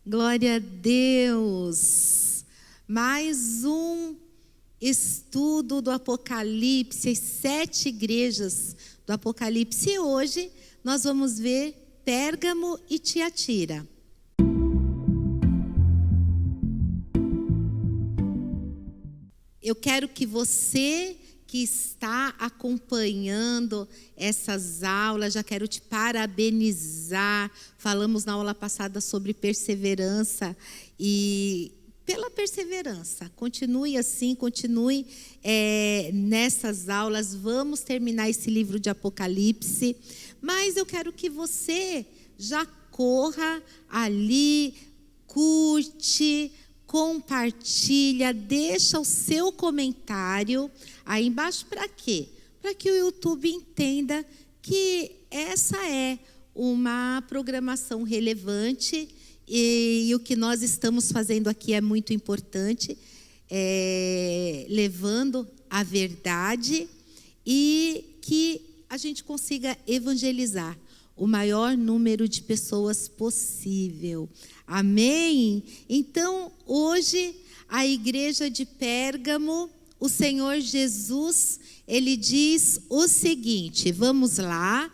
Glória a Deus! Mais um estudo do Apocalipse, as 7 igrejas do Apocalipse. E hoje nós vamos ver Pérgamo e Tiatira. Eu quero que você que está acompanhando essas aulas, já quero te parabenizar. Falamos na aula passada sobre perseverança e pela perseverança, continue assim, continue nessas aulas. Vamos terminar esse livro de Apocalipse, mas eu quero que você já corra ali, curte, compartilha, deixa o seu comentário aí embaixo. Para quê? Para que o YouTube entenda que essa é uma programação relevante e o que nós estamos fazendo aqui é muito importante, levando a verdade e que a gente consiga evangelizar o maior número de pessoas possível. Amém? Então, hoje, a igreja de Pérgamo, o Senhor Jesus, ele diz o seguinte, vamos lá,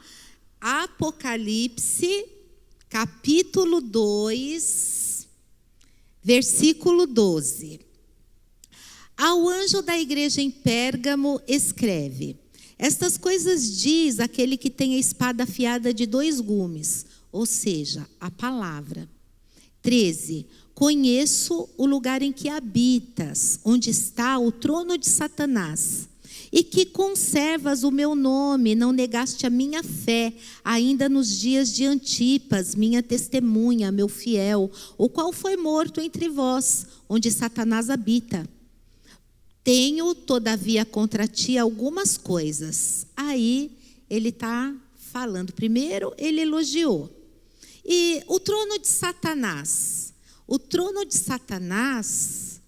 Apocalipse, capítulo 2, versículo 12. Ao anjo da igreja em Pérgamo, escreve: estas coisas diz aquele que tem a espada afiada de 2 gumes, ou seja, a palavra. 13. Conheço o lugar em que habitas, onde está o trono de Satanás, e que conservas o meu nome, não negaste a minha fé, ainda nos dias de Antipas, minha testemunha, meu fiel, o qual foi morto entre vós, onde Satanás habita. Tenho, todavia, contra ti algumas coisas. Aí ele está falando. Primeiro, ele elogiou. E o trono de Satanás. O trono de Satanás,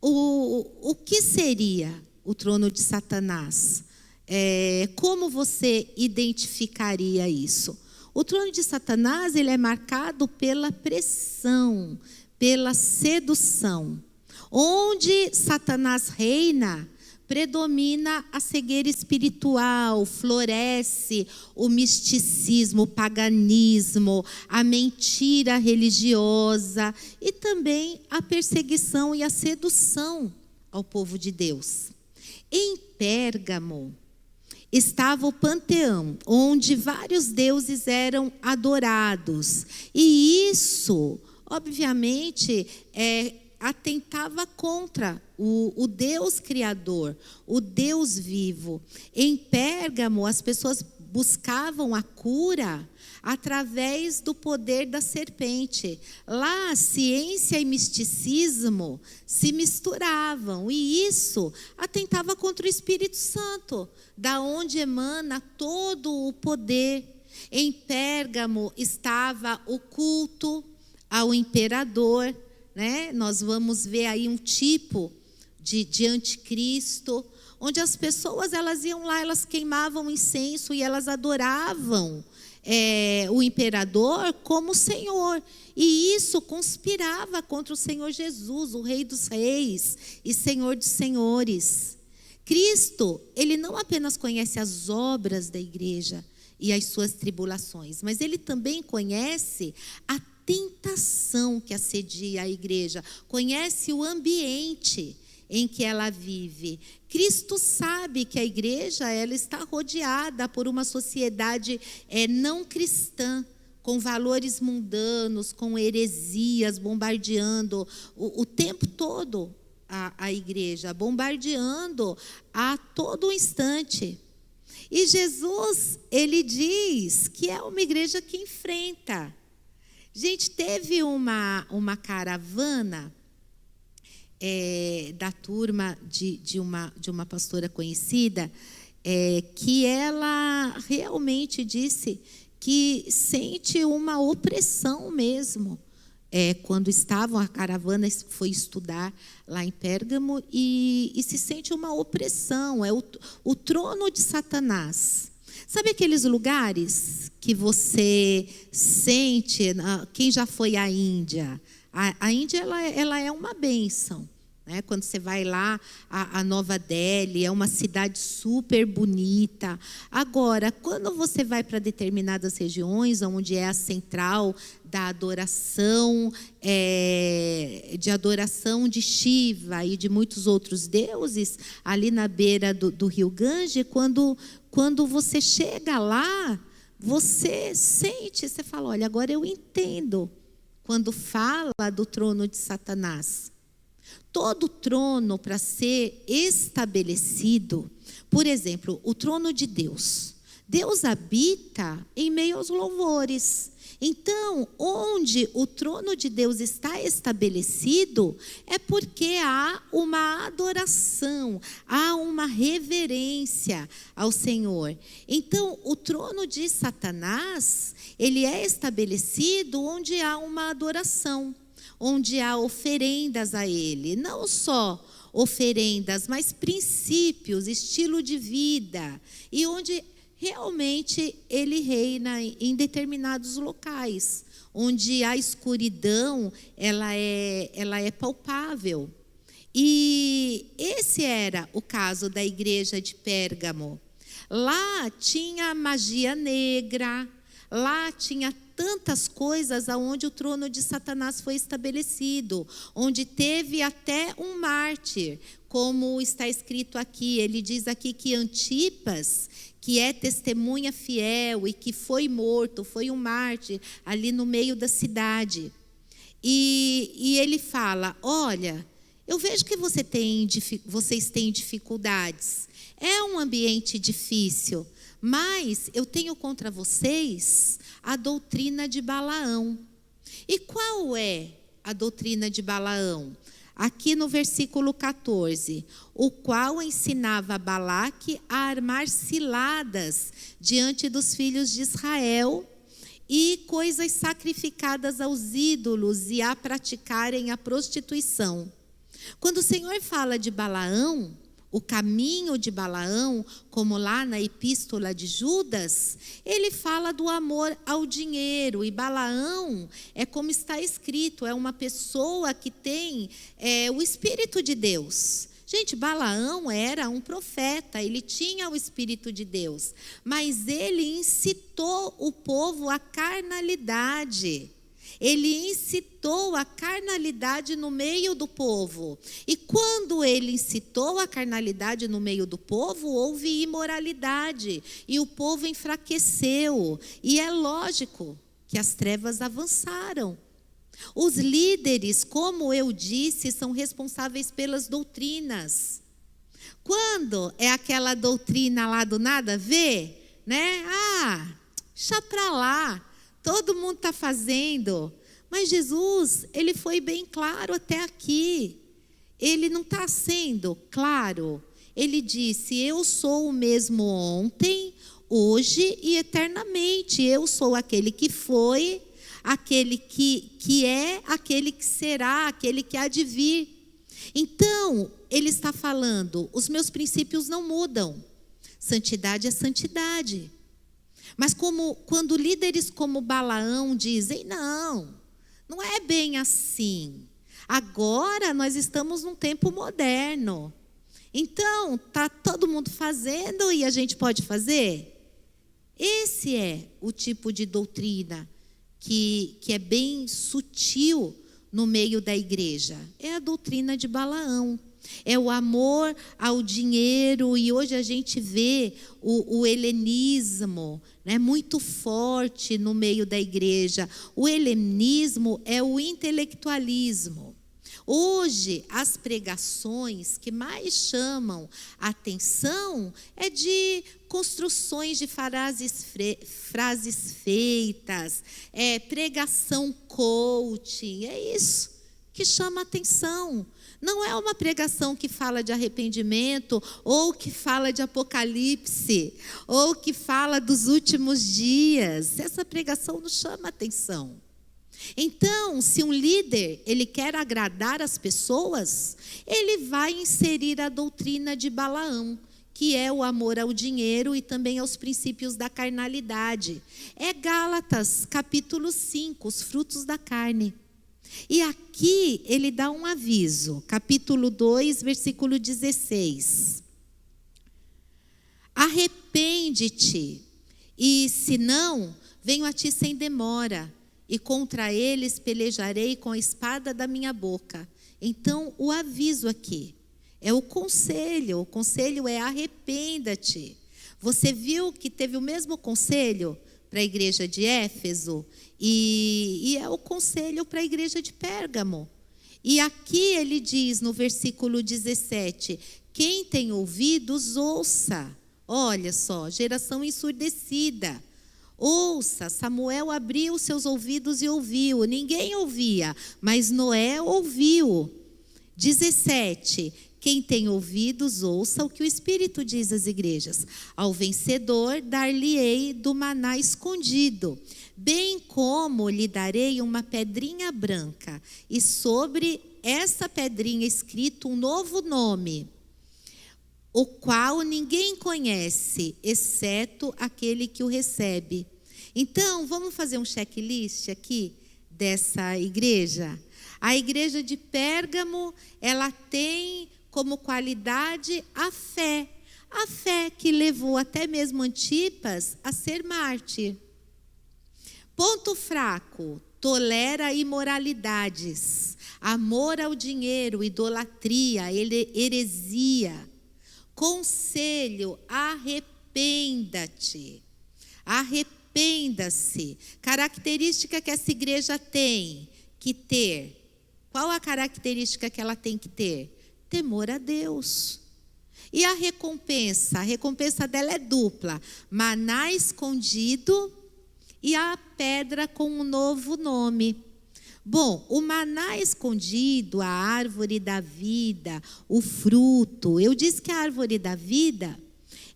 o que seria o trono de Satanás? Como você identificaria isso? O trono de Satanás, ele é marcado pela pressão, pela sedução. Onde Satanás reina, predomina a cegueira espiritual, floresce o misticismo, o paganismo, a mentira religiosa e também a perseguição e a sedução ao povo de Deus. Em Pérgamo estava o panteão, onde vários deuses eram adorados. E isso, obviamente, atentava contra o Deus Criador, o Deus vivo. Em Pérgamo, as pessoas buscavam a cura através do poder da serpente. Lá, ciência e misticismo se misturavam, e isso atentava contra o Espírito Santo, da onde emana todo o poder. Em Pérgamo estava o culto ao imperador, né? Nós vamos ver aí um tipo de anticristo, onde as pessoas elas iam lá, elas queimavam incenso e elas adoravam o imperador como Senhor. E isso conspirava contra o Senhor Jesus, o Rei dos Reis e Senhor dos Senhores. Cristo, ele não apenas conhece as obras da igreja e as suas tribulações, mas ele também conhece a tentação que assedia a igreja, conhece o ambiente em que ela vive. Cristo sabe que a igreja ela está rodeada por uma sociedade não cristã, com valores mundanos, com heresias, bombardeando o tempo todo a igreja, bombardeando a todo instante. E Jesus, ele diz que é uma igreja que enfrenta. Gente, teve uma caravana da turma de uma pastora conhecida, que ela realmente disse que sente uma opressão mesmo. Quando a caravana foi estudar lá em Pérgamo e se sente uma opressão, o trono de Satanás. Sabe aqueles lugares que você sente, quem já foi à Índia? A Índia ela é uma bênção. Né? Quando você vai lá, a Nova Delhi é uma cidade super bonita. Agora, quando você vai para determinadas regiões, onde é a central da adoração, de Shiva e de muitos outros deuses, ali na beira do rio Gange, quando você chega lá, você sente, você fala, olha, agora eu entendo quando fala do trono de Satanás. Todo trono, para ser estabelecido, por exemplo, o trono de Deus. Deus habita em meio aos louvores. Então, onde o trono de Deus está estabelecido, é porque há uma adoração, há uma reverência ao Senhor. Então, o trono de Satanás, ele é estabelecido onde há uma adoração, onde há oferendas a ele, não só oferendas, mas princípios, estilo de vida, e onde realmente ele reina em determinados locais, onde a escuridão ela é palpável. E esse era o caso da igreja de Pérgamo. Lá tinha magia negra, lá tinha tantas coisas aonde o trono de Satanás foi estabelecido, onde teve até um mártir, como está escrito aqui. Ele diz aqui que Antipas, que é testemunha fiel e que foi morto, foi um mártir ali no meio da cidade. E ele fala, olha, eu vejo que vocês têm dificuldades, é um ambiente difícil, mas eu tenho contra vocês a doutrina de Balaão. E qual é a doutrina de Balaão? Aqui no versículo 14, o qual ensinava Balaque a armar ciladas diante dos filhos de Israel e coisas sacrificadas aos ídolos e a praticarem a prostituição. Quando o Senhor fala de Balaão, o caminho de Balaão, como lá na epístola de Judas, ele fala do amor ao dinheiro. E Balaão é como está escrito, é uma pessoa que tem o Espírito de Deus. Gente, Balaão era um profeta, ele tinha o Espírito de Deus, mas ele incitou o povo à carnalidade. Ele incitou a carnalidade no meio do povo. E quando ele incitou a carnalidade no meio do povo, houve imoralidade. E o povo enfraqueceu. E é lógico que as trevas avançaram. Os líderes, como eu disse, são responsáveis pelas doutrinas. Quando é aquela doutrina lá do nada a ver, né? Deixa para lá. Todo mundo está fazendo, mas Jesus, ele foi bem claro até aqui. Ele não está sendo claro. Ele disse, eu sou o mesmo ontem, hoje e eternamente. Eu sou aquele que foi, aquele que é, aquele que será, aquele que há de vir. Então, ele está falando, os meus princípios não mudam. Santidade é santidade. Mas quando líderes como Balaão dizem, não é bem assim. Agora nós estamos num tempo moderno. Então, está todo mundo fazendo e a gente pode fazer? Esse é o tipo de doutrina que é bem sutil no meio da igreja. É a doutrina de Balaão. É o amor ao dinheiro, e hoje a gente vê o helenismo, né, muito forte no meio da igreja. O helenismo é o intelectualismo. Hoje, as pregações que mais chamam a atenção é de construções de frases feitas, pregação coaching, é isso que chama a atenção. Não é uma pregação que fala de arrependimento, ou que fala de apocalipse, ou que fala dos últimos dias. Essa pregação não chama atenção. Então, se um líder ele quer agradar as pessoas, ele vai inserir a doutrina de Balaão, que é o amor ao dinheiro e também aos princípios da carnalidade. É Gálatas, capítulo 5, os frutos da carne. E aqui ele dá um aviso, capítulo 2, versículo 16. Arrepende-te, e se não, venho a ti sem demora, e contra eles pelejarei com a espada da minha boca. Então, o aviso aqui é o conselho é arrependa-te. Você viu que teve o mesmo conselho para a igreja de Éfeso e é o conselho para a igreja de Pérgamo. E aqui ele diz no versículo 17, quem tem ouvidos, ouça. Olha só, geração ensurdecida. Ouça, Samuel abriu seus ouvidos e ouviu. Ninguém ouvia, mas Noé ouviu. 17, quem tem ouvidos, ouça o que o Espírito diz às igrejas. Ao vencedor, dar-lhe-ei do maná escondido, bem como lhe darei uma pedrinha branca, e sobre essa pedrinha escrito um novo nome, o qual ninguém conhece, exceto aquele que o recebe. Então, vamos fazer um checklist aqui dessa igreja? A igreja de Pérgamo, ela tem como qualidade a fé que levou até mesmo Antipas a ser mártir. Ponto fraco, tolera imoralidades, amor ao dinheiro, idolatria, heresia. Conselho, arrependa-te, arrependa-se. Característica que essa igreja tem que ter. Qual a característica que ela tem que ter? Temor a Deus. E a recompensa dela é dupla: maná escondido e a pedra com um novo nome. Bom, o maná escondido, a árvore da vida, o fruto. Eu disse que a árvore da vida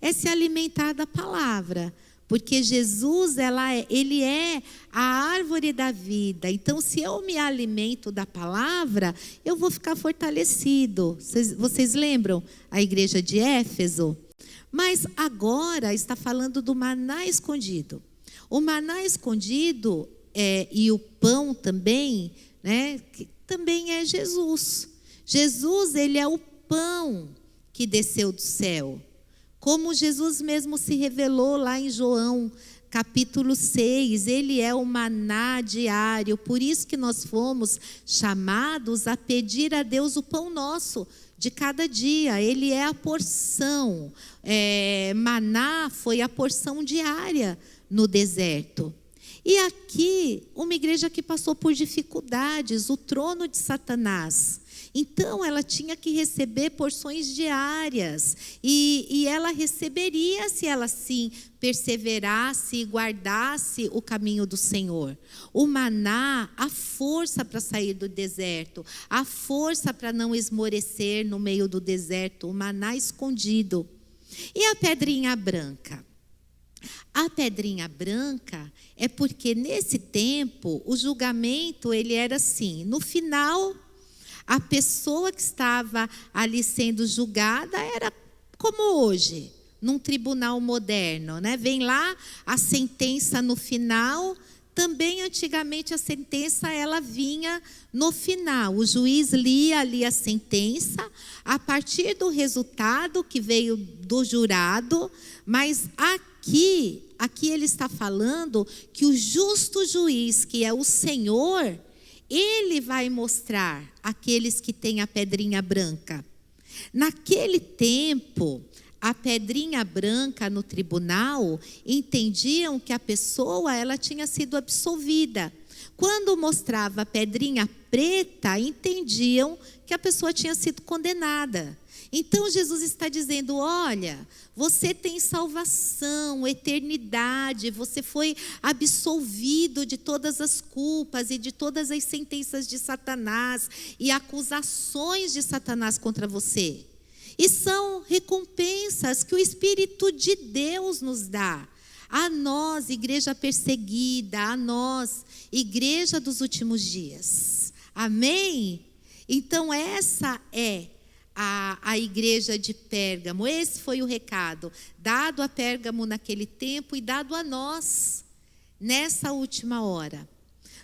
é se alimentar da palavra, porque Jesus, ele é a árvore da vida. Então, se eu me alimento da palavra, eu vou ficar fortalecido. Vocês lembram a igreja de Éfeso? Mas agora está falando do maná escondido. O maná escondido e o pão também, né, que também é Jesus. Jesus, ele é o pão que desceu do céu. Como Jesus mesmo se revelou lá em João, capítulo 6, ele é o maná diário. Por isso que nós fomos chamados a pedir a Deus o pão nosso de cada dia. Ele é a porção. Maná foi a porção diária no deserto. E aqui, uma igreja que passou por dificuldades, o trono de Satanás. Então, ela tinha que receber porções diárias. E ela receberia se ela, sim, perseverasse e guardasse o caminho do Senhor. O maná, a força para sair do deserto, a força para não esmorecer no meio do deserto, o maná escondido. E a pedrinha branca? A pedrinha branca é porque nesse tempo o julgamento ele era assim, no final a pessoa que estava ali sendo julgada era como hoje, num tribunal moderno, né? Vem lá a sentença no final. Também antigamente a sentença ela vinha no final. O juiz lia ali a sentença a partir do resultado que veio do jurado, mas aqui ele está falando que o justo juiz, que é o Senhor, ele vai mostrar aqueles que têm a pedrinha branca. Naquele tempo, a pedrinha branca no tribunal, entendiam que a pessoa ela tinha sido absolvida. Quando mostrava a pedrinha preta, entendiam que a pessoa tinha sido condenada. Então Jesus está dizendo, olha, você tem salvação, eternidade, você foi absolvido de todas as culpas e de todas as sentenças de Satanás e acusações de Satanás contra você. E são recompensas que o Espírito de Deus nos dá. A nós, igreja perseguida, a nós, igreja dos últimos dias. Amém? Então essa é a igreja de Pérgamo. Esse foi o recado dado a Pérgamo naquele tempo e dado a nós nessa última hora.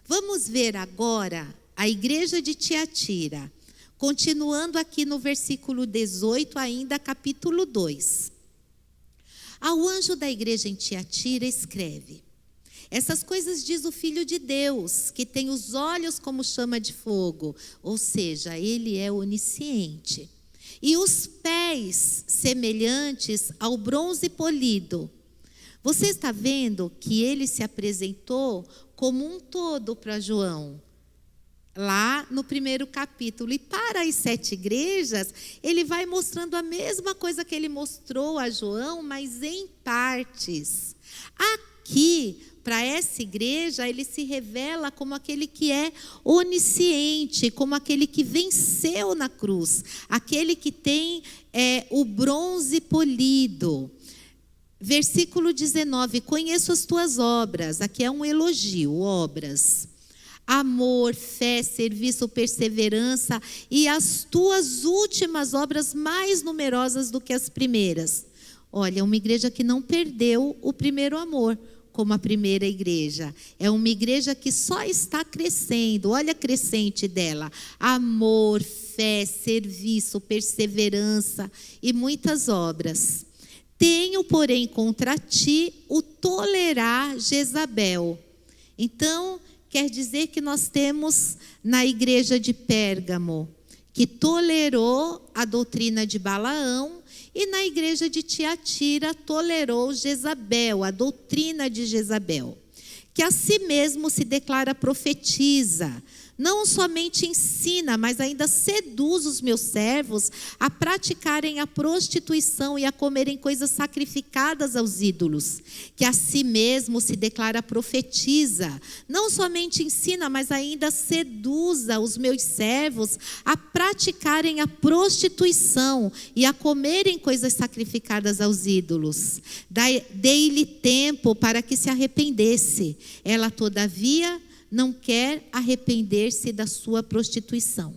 Vamos ver agora a igreja de Tiatira, continuando aqui no versículo 18, ainda capítulo 2. Ao anjo da igreja em Tiatira escreve: essas coisas diz o Filho de Deus, que tem os olhos como chama de fogo, ou seja, ele é onisciente, e os pés semelhantes ao bronze polido. Você está vendo que ele se apresentou como um todo para João, lá no primeiro capítulo. E para as 7 igrejas, ele vai mostrando a mesma coisa que ele mostrou a João, mas em partes. Aqui, para essa igreja, ele se revela como aquele que é onisciente, como aquele que venceu na cruz, aquele que tem o bronze polido. Versículo 19: conheço as tuas obras. Aqui é um elogio, obras. Amor, fé, serviço, perseverança e as tuas últimas obras mais numerosas do que as primeiras. Olha, uma igreja que não perdeu o primeiro amor, como a primeira igreja. É uma igreja que só está crescendo. Olha a crescente dela: amor, fé, serviço, perseverança e muitas obras. Tenho, porém, contra ti o tolerar Jezabel. Então, quer dizer que nós temos na igreja de Pérgamo, que tolerou a doutrina de Balaão, e na igreja de Tiatira tolerou Jezabel, a doutrina de Jezabel, que a si mesmo se declara profetiza. Não somente ensina, mas ainda seduz os meus servos a praticarem a prostituição e a comerem coisas sacrificadas aos ídolos. Que a si mesmo se declara profetiza. Não somente ensina, mas ainda seduza os meus servos a praticarem a prostituição e a comerem coisas sacrificadas aos ídolos. Dei-lhe tempo para que se arrependesse. Ela, todavia, não quer arrepender-se da sua prostituição.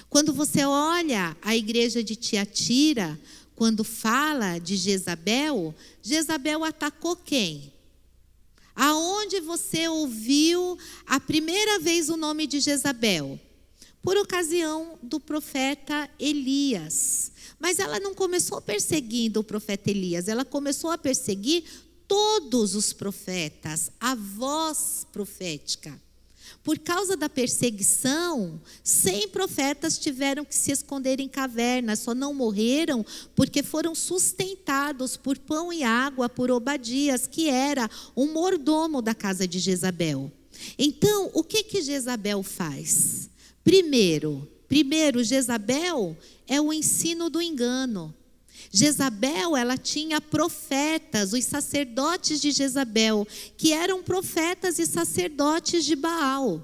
Quando você olha a igreja de Tiatira, quando fala de Jezabel, Jezabel atacou quem? Aonde você ouviu a primeira vez o nome de Jezabel? Por ocasião do profeta Elias. Mas ela não começou perseguindo o profeta Elias, ela começou a perseguir todos os profetas, a voz profética. Por causa da perseguição, 100 profetas tiveram que se esconder em cavernas, só não morreram porque foram sustentados por pão e água por Obadias, que era um mordomo da casa de Jezabel. Então, o que Jezabel faz? Primeiro, Jezabel é o ensino do engano. Jezabel, ela tinha profetas, os sacerdotes de Jezabel, que eram profetas e sacerdotes de Baal.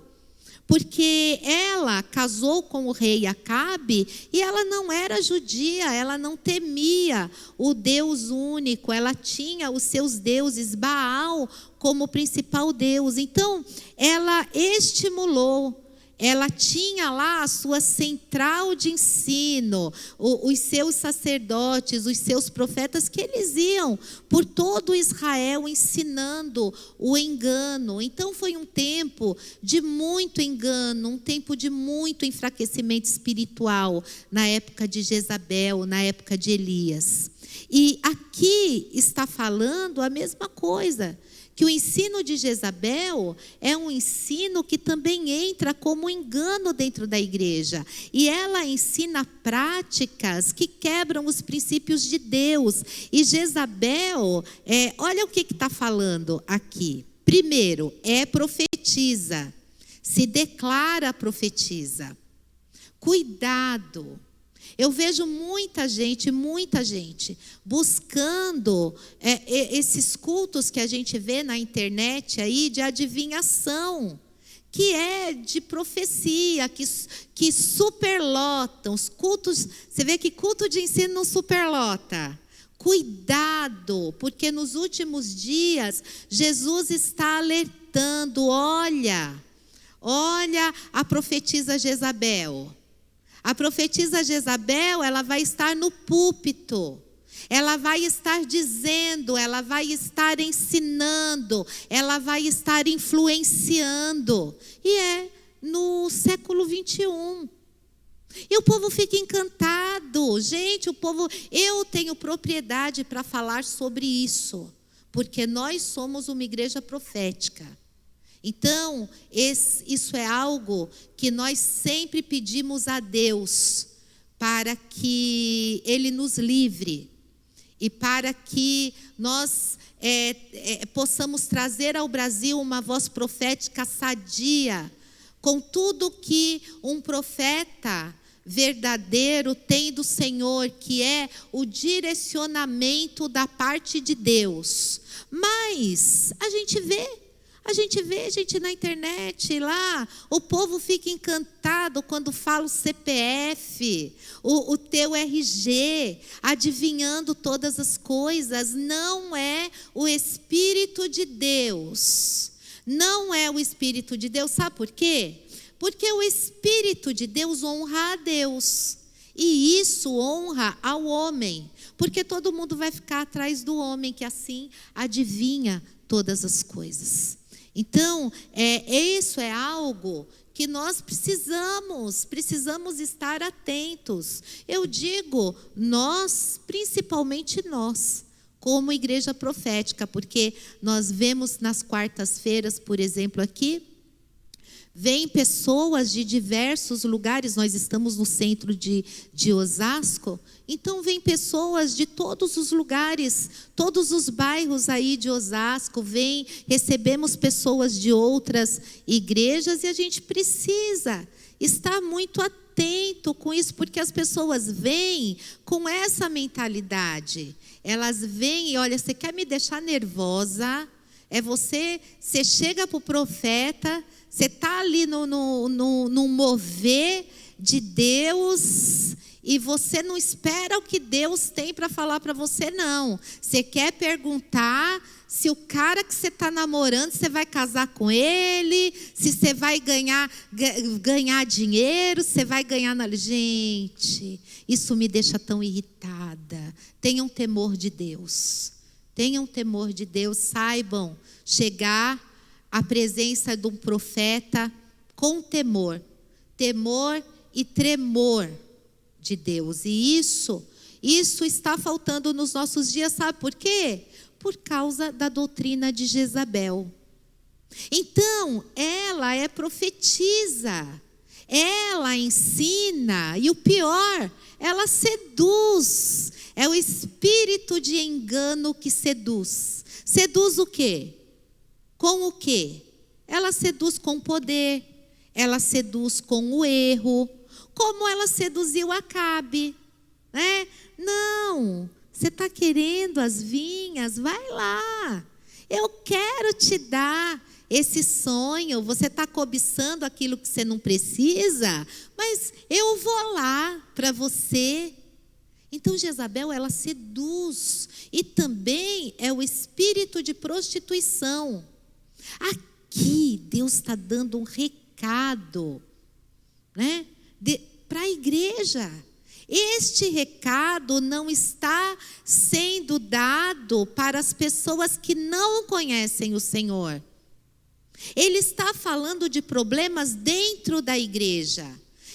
Porque ela casou com o rei Acabe e ela não era judia, ela não temia o Deus único, ela tinha os seus deuses, Baal como principal deus. Então, ela estimulou. Ela tinha lá a sua central de ensino, os seus sacerdotes, os seus profetas, que eles iam por todo Israel ensinando o engano. Então foi um tempo de muito engano, um tempo de muito enfraquecimento espiritual, na época de Jezabel, na época de Elias. E aqui está falando a mesma coisa, que o ensino de Jezabel é um ensino que também entra como engano dentro da igreja. E ela ensina práticas que quebram os princípios de Deus. E Jezabel, olha o que está falando aqui. Primeiro, profetiza, se declara profetiza. Cuidado. Eu vejo muita gente buscando esses cultos que a gente vê na internet aí de adivinhação, que é de profecia, que superlotam os cultos. Você vê que culto de ensino não superlota. Cuidado, porque nos últimos dias Jesus está alertando. Olha a profetisa Jezabel. A profetisa Jezabel, ela vai estar no púlpito. Ela vai estar dizendo, ela vai estar ensinando, ela vai estar influenciando. E é no século 21. E o povo fica encantado. Gente, eu tenho propriedade para falar sobre isso, porque nós somos uma igreja profética. Então, isso é algo que nós sempre pedimos a Deus, para que Ele nos livre. E para que nós possamos trazer ao Brasil uma voz profética sadia, com tudo que um profeta verdadeiro tem do Senhor, que é o direcionamento da parte de Deus. Mas a gente vê na internet lá, o povo fica encantado quando fala o CPF, o teu RG, adivinhando todas as coisas. Não é o Espírito de Deus. Não é o Espírito de Deus. Sabe por quê? Porque o Espírito de Deus honra a Deus. E isso honra ao homem. Porque todo mundo vai ficar atrás do homem, que assim adivinha todas as coisas. Então, isso é algo que nós precisamos estar atentos. Eu digo nós, principalmente nós, como igreja profética, porque nós vemos nas quartas-feiras, por exemplo, aqui, vêm pessoas de diversos lugares. Nós estamos no centro de Osasco, então vêm pessoas de todos os lugares, todos os bairros aí de Osasco, recebemos pessoas de outras igrejas, e a gente precisa estar muito atento com isso, porque as pessoas vêm com essa mentalidade. Elas vêm e, olha, você quer me deixar nervosa? Você chega para o profeta, você está ali no mover de Deus, e você não espera o que Deus tem para falar para você, não. Você quer perguntar se o cara que você está namorando, você vai casar com ele, se você vai ganhar dinheiro, se você vai ganhar... Gente, isso me deixa tão irritada. Tenham temor de Deus. Tenham temor de Deus, saibam chegar à presença de um profeta com temor e tremor de Deus. E isso está faltando nos nossos dias, sabe por quê? Por causa da doutrina de Jezabel. Então, ela é profetisa, ela ensina, e o pior, ela seduz. É o espírito de engano que seduz. Seduz o quê? Com o quê? Ela seduz com poder, ela seduz com o erro, como ela seduziu Acabe, né? Não, você está querendo as vinhas? Vai lá, eu quero te dar esse sonho. Você está cobiçando aquilo que você não precisa, mas eu vou lá para você. Então Jezabel, ela seduz, e também é o espírito de prostituição. Aqui Deus está dando um recado, né, para a igreja. Este recado não está sendo dado para as pessoas que não conhecem o Senhor. Ele está falando de problemas dentro da igreja.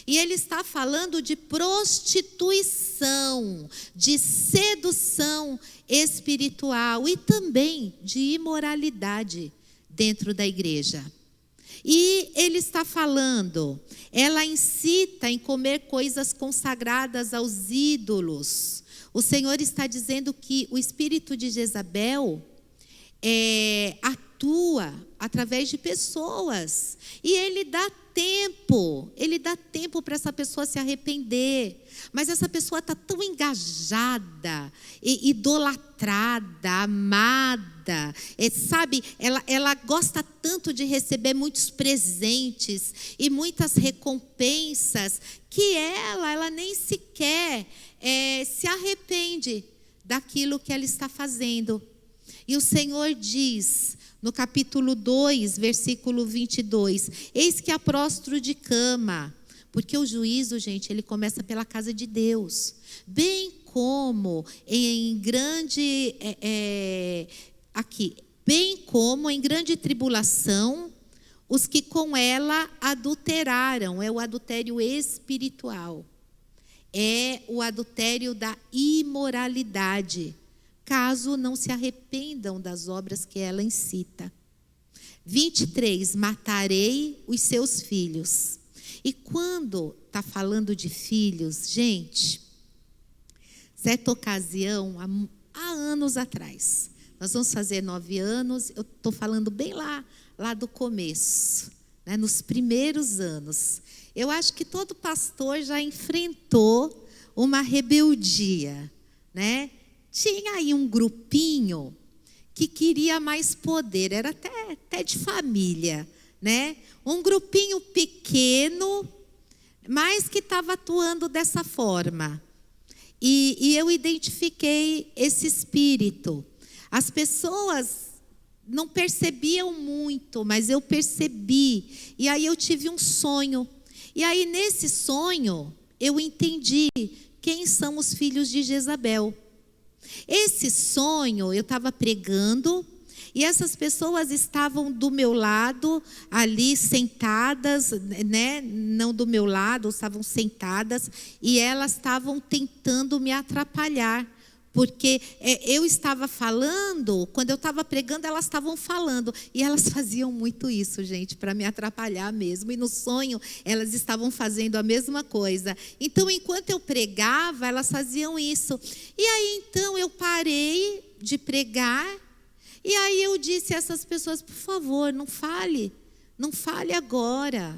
E ele está falando de prostituição, de sedução espiritual e também de imoralidade dentro da igreja. E ele está falando, ela incita em comer coisas consagradas aos ídolos. O Senhor está dizendo que o espírito de Jezabel atua através de pessoas, e ele dá tempo para essa pessoa se arrepender, mas essa pessoa está tão engajada, idolatrada, amada, sabe, ela gosta tanto de receber muitos presentes e muitas recompensas, que ela nem sequer se arrepende daquilo que ela está fazendo. E o Senhor diz, no capítulo 2, versículo 22, eis que a prostro de cama, Porque o juízo, gente, ele começa pela casa de Deus. Bem como em grande tribulação, os que com ela adulteraram, é o adultério espiritual. É o adultério da imoralidade, caso não se arrependam das obras que ela incita. 23, matarei os seus filhos. E quando está falando de filhos, gente, certa ocasião, há anos atrás, nós vamos fazer 9 anos, eu estou falando bem lá do começo, né, nos primeiros anos. Eu acho que todo pastor já enfrentou uma rebeldia, né? Tinha aí um grupinho que queria mais poder, era até de família, né? Um grupinho pequeno, mas que estava atuando dessa forma. E eu identifiquei esse espírito. As pessoas não percebiam muito, mas eu percebi. E aí eu tive um sonho. E aí nesse sonho eu entendi quem são os filhos de Jezabel. Esse sonho, eu estava pregando e essas pessoas estavam do meu lado, ali sentadas, né? Não do meu lado, estavam sentadas e elas estavam tentando me atrapalhar. Porque eu estava falando, quando eu estava pregando, elas estavam falando. E elas faziam muito isso, gente, para me atrapalhar mesmo. E no sonho, elas estavam fazendo a mesma coisa. Então, enquanto eu pregava, elas faziam isso. E aí, então, eu parei de pregar. E aí eu disse a essas pessoas, por favor, não fale agora.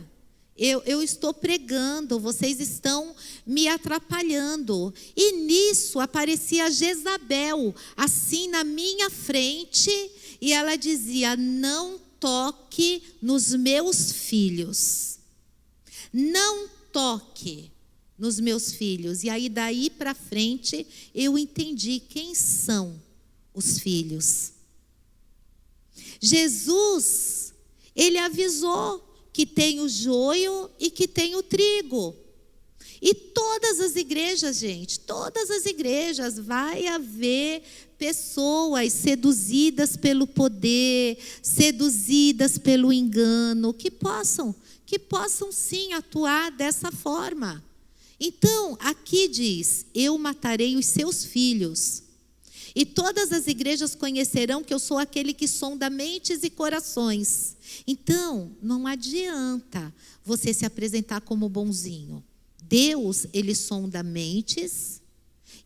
Eu estou pregando, vocês estão me atrapalhando. E nisso aparecia Jezabel, assim na minha frente, e ela dizia, não toque nos meus filhos. Não toque nos meus filhos. E aí daí para frente eu entendi quem são os filhos. Jesus, ele avisou que tem o joio e que tem o trigo. E todas as igrejas, gente, todas as igrejas, vai haver pessoas seduzidas pelo poder, seduzidas pelo engano, que possam sim atuar dessa forma. Então, aqui diz, eu matarei os seus filhos. E todas as igrejas conhecerão que eu sou aquele que sonda mentes e corações. Então, não adianta você se apresentar como bonzinho. Deus, ele sonda mentes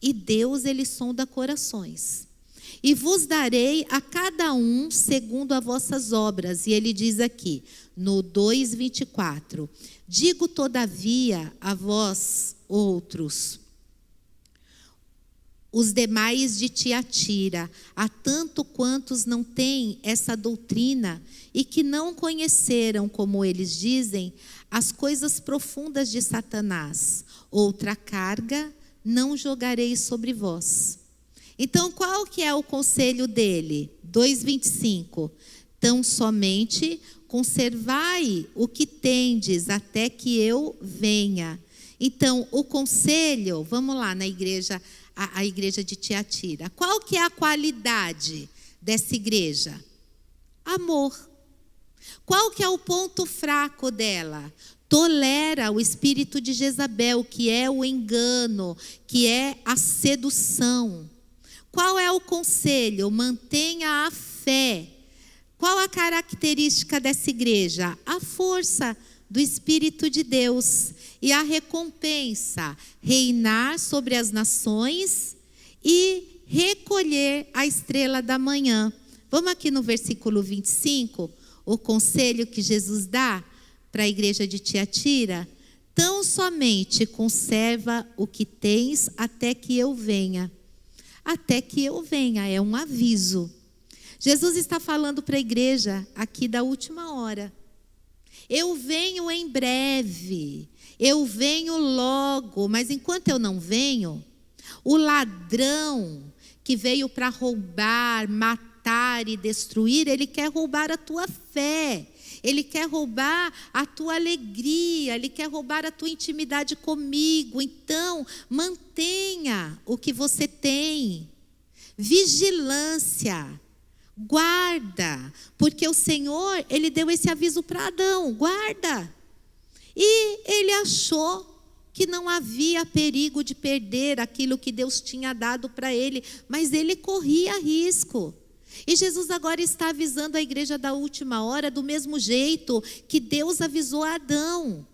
e Deus, ele sonda corações. E vos darei a cada um segundo as vossas obras. E ele diz aqui, no 2:24, digo todavia a vós outros, os demais de Tiatira, há tanto quantos não têm essa doutrina e que não conheceram, como eles dizem, as coisas profundas de Satanás. Outra carga não jogarei sobre vós. Então, qual que é o conselho dele? 2:25. Tão somente conservai o que tendes até que eu venha. Então, o conselho, vamos lá na igreja, a igreja de Tiatira. Qual que é a qualidade dessa igreja? Amor. Qual que é o ponto fraco dela? Tolera o espírito de Jezabel, que é o engano, que é a sedução. Qual é o conselho? Mantenha a fé. Qual a característica dessa igreja? A força do Espírito de Deus e a recompensa, reinar sobre as nações e recolher a estrela da manhã. Vamos aqui no versículo 25, o conselho que Jesus dá para a igreja de Tiatira. Tão somente conserva o que tens até que eu venha. Até que eu venha, é um aviso. Jesus está falando para a igreja aqui da última hora. Eu venho em breve, eu venho logo, mas enquanto eu não venho, o ladrão que veio para roubar, matar e destruir, ele quer roubar a tua fé, Ele quer roubar a tua alegria, Ele quer roubar a tua intimidade comigo. Então, mantenha o que você tem. Vigilância, guarda, porque o Senhor, Ele deu esse aviso para Adão, guarda. E ele achou que não havia perigo de perder aquilo que Deus tinha dado para ele, mas ele corria risco. E Jesus agora está avisando a igreja da última hora do mesmo jeito que Deus avisou a Adão.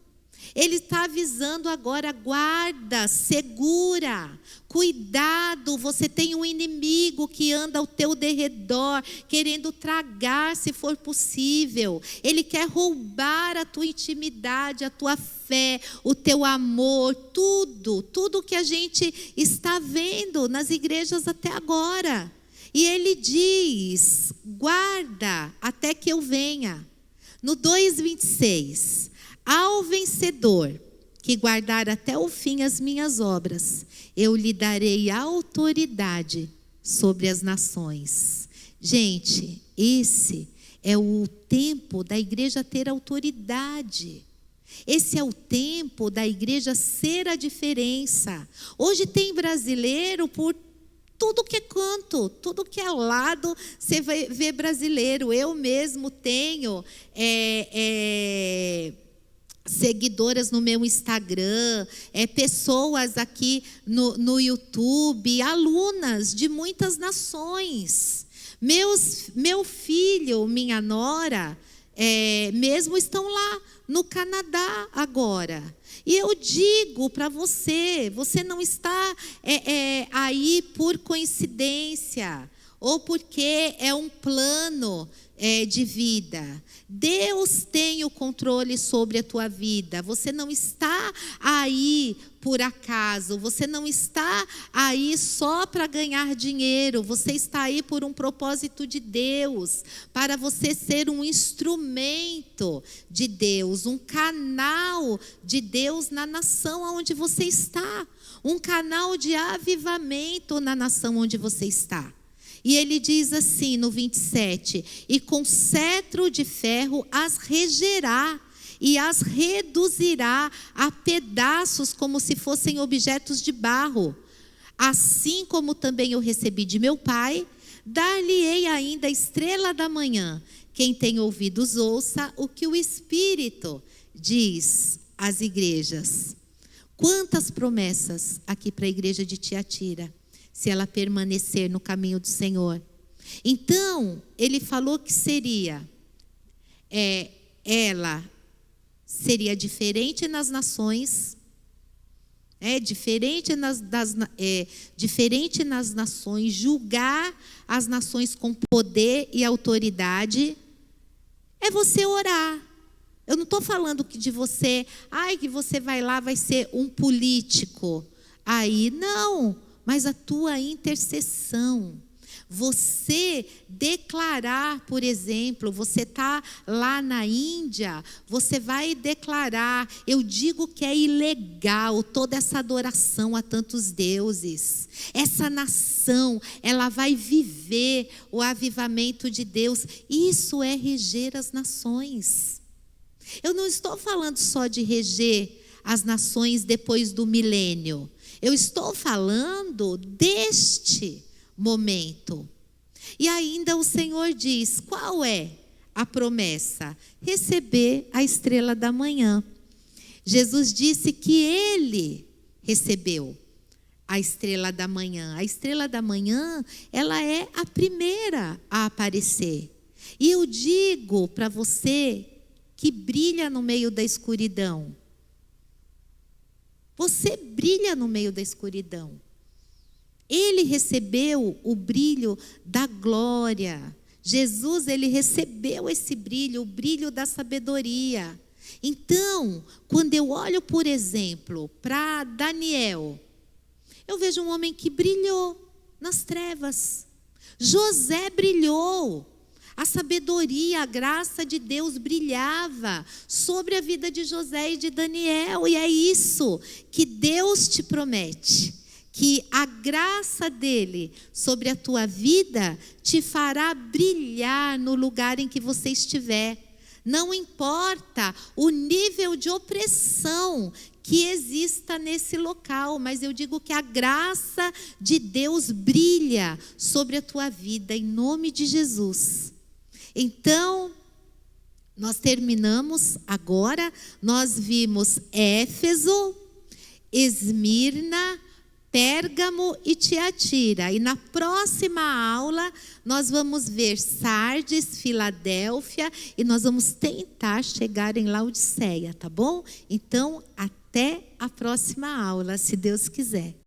Ele está avisando agora, guarda, segura, cuidado, você tem um inimigo que anda ao teu derredor, querendo tragar se for possível. Ele quer roubar a tua intimidade, a tua fé, o teu amor, tudo que a gente está vendo nas igrejas até agora. E ele diz, guarda até que eu venha. No 2:26, ao vencedor que guardar até o fim as minhas obras, eu lhe darei autoridade sobre as nações. Gente, esse é o tempo da igreja ter autoridade. Esse é o tempo da igreja ser a diferença. Hoje tem brasileiro por tudo que é canto, tudo que é lado, você vai ver brasileiro. Eu mesmo tenho seguidoras no meu Instagram, pessoas aqui no YouTube, alunas de muitas nações. Meu filho, minha nora, mesmo estão lá no Canadá agora. E eu digo para você, você não está aí por coincidência, ou porque é um plano de vida. Deus tem o controle sobre a tua vida. Você não está aí por acaso. Você não está aí só para ganhar dinheiro. Você está aí por um propósito de Deus, para você ser um instrumento de Deus, um canal de Deus na nação onde você está, um canal de avivamento na nação onde você está. E ele diz assim no 27, e com cetro de ferro as regerá e as reduzirá a pedaços como se fossem objetos de barro. Assim como também eu recebi de meu Pai, dar-lhe-ei ainda a estrela da manhã. Quem tem ouvidos ouça o que o Espírito diz às igrejas. Quantas promessas aqui para a igreja de Tiatira, se ela permanecer no caminho do Senhor. Então, ele falou que ela seria diferente nas nações, diferente nas nações, julgar as nações com poder e autoridade. É você orar. Eu não estou falando que de você, que você vai lá, vai ser um político. Aí, não. Mas a tua intercessão, você declarar, por exemplo, você está lá na Índia, você vai declarar, eu digo que é ilegal toda essa adoração a tantos deuses. Essa nação, ela vai viver o avivamento de Deus. Isso é reger as nações. Eu não estou falando só de reger as nações depois do milênio. Eu estou falando deste momento. E ainda o Senhor diz, qual é a promessa? Receber a estrela da manhã. Jesus disse que ele recebeu a estrela da manhã. A estrela da manhã, ela é a primeira a aparecer. E eu digo para você que brilha no meio da escuridão. Você brilha no meio da escuridão. Ele recebeu o brilho da glória. Jesus, ele recebeu esse brilho, o brilho da sabedoria. Então, quando eu olho, por exemplo, para Daniel, eu vejo um homem que brilhou nas trevas. José brilhou. A sabedoria, a graça de Deus brilhava sobre a vida de José e de Daniel. E é isso que Deus te promete, que a graça dele sobre a tua vida te fará brilhar no lugar em que você estiver. Não importa o nível de opressão que exista nesse local, mas eu digo que a graça de Deus brilha sobre a tua vida, em nome de Jesus. Então, nós terminamos agora, nós vimos Éfeso, Esmirna, Pérgamo e Tiatira. E na próxima aula nós vamos ver Sardes, Filadélfia e nós vamos tentar chegar em Laodiceia, tá bom? Então, até a próxima aula, se Deus quiser.